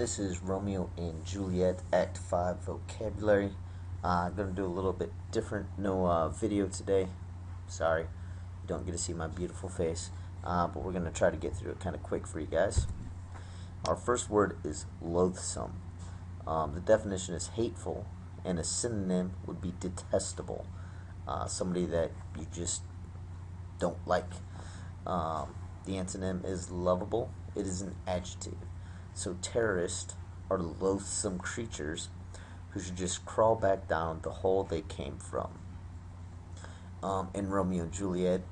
This is Romeo and Juliet Act 5 vocabulary. I'm going to do a little bit different. No video today. Sorry, you don't get to see my beautiful face. But we're going to try to get through it kind of quick for you guys. Our first word is loathsome. The definition is hateful, and a synonym would be detestable. Somebody that you just don't like. The antonym is lovable. It is an adjective. So terrorists are loathsome creatures who should just crawl back down the hole they came from. In Romeo and Juliet,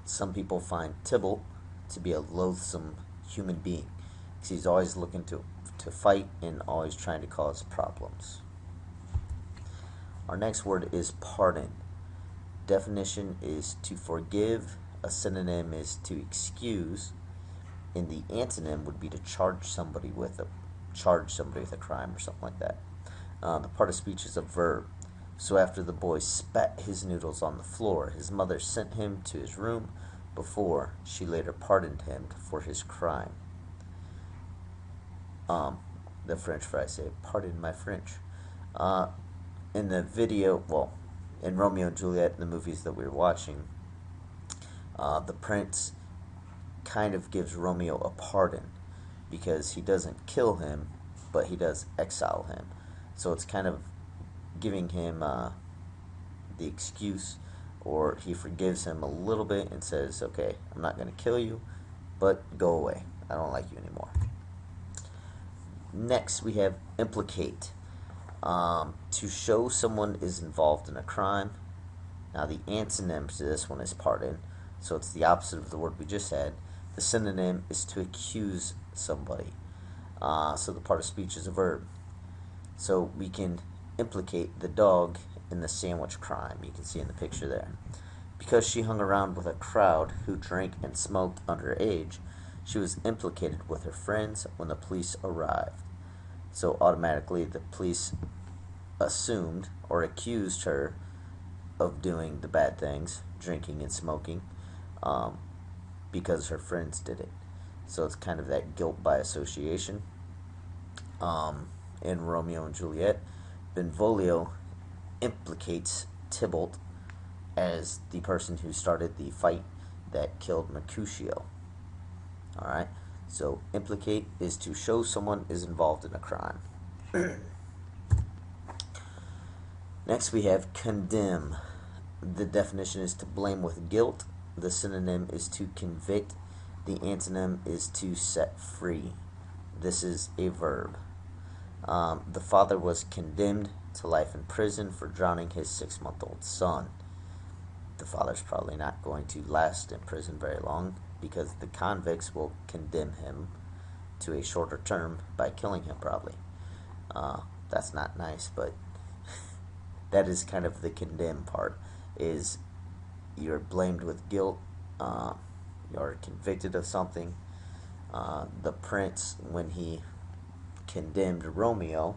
some people find Tybalt to be a loathsome human being because he's always looking to fight and always trying to cause problems. Our next word is pardon. Definition is to forgive. A synonym is to excuse. And the antonym would be to charge somebody with a crime or something like that. The part of speech is a verb. So after the boy spat his noodles on the floor, his mother sent him to his room before she later pardoned him for his crime. The French fry say, "Pardon my French." In the video, in Romeo and Juliet, the movies that we were watching, the prince kind of gives Romeo a pardon because he doesn't kill him, but he does exile him. So it's kind of giving him the excuse, or he forgives him a little bit and says, okay, I'm not going to kill you, but go away. I don't like you anymore. Next, we have implicate. To show someone is involved in a crime. Now, the antonym to this one is pardon, so it's the opposite of the word we just had. The synonym is to accuse somebody. So the part of speech is a verb. So we can implicate the dog in the sandwich crime. You can see in the picture there. Because she hung around with a crowd who drank and smoked underage, she was implicated with her friends when the police arrived. So automatically the police assumed or accused her of doing the bad things, drinking and smoking, because her friends did it. So it's kind of that guilt by association. In Romeo and Juliet, Benvolio implicates Tybalt as the person who started the fight that killed Mercutio. Alright, so implicate is to show someone is involved in a crime. Next we have condemn. The definition is to blame with guilt. The synonym is to convict. The antonym is to set free. This is a verb. The father was condemned to life in prison for drowning his 6-month-old son. The father's probably not going to last in prison very long because the convicts will condemn him to a shorter term by killing him probably. That's not nice, but that is kind of the condemn part, is you're blamed with guilt, you're convicted of something. The prince, when he condemned Romeo,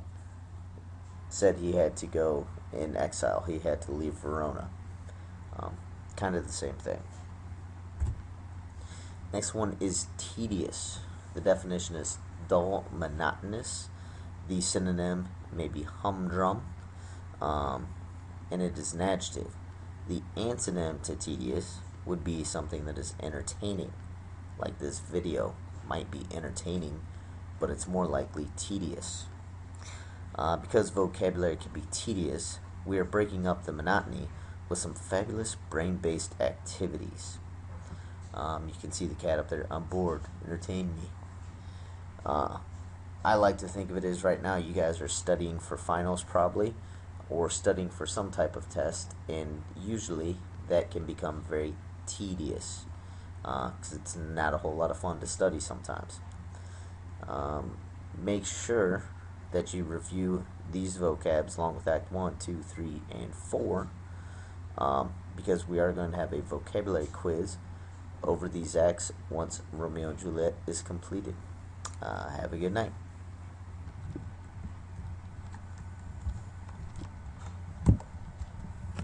said he had to go in exile. He had to leave Verona. Kind of the same thing. Next one is tedious. The definition is dull, monotonous. The synonym may be humdrum, and it is an adjective. The antonym to tedious would be something that is entertaining. Like this video might be entertaining, but it's more likely tedious. Because vocabulary can be tedious, we are breaking up the monotony with some fabulous brain-based activities. You can see the cat up there. I'm bored. Entertain me. I like to think of it as right now you guys are studying for finals probably, or studying for some type of test, and usually that can become very tedious because it's not a whole lot of fun to study sometimes. Make sure that you review these vocabs along with Act 1, 2, 3, and 4 because we are going to have a vocabulary quiz over these acts once Romeo and Juliet is completed. Have a good night.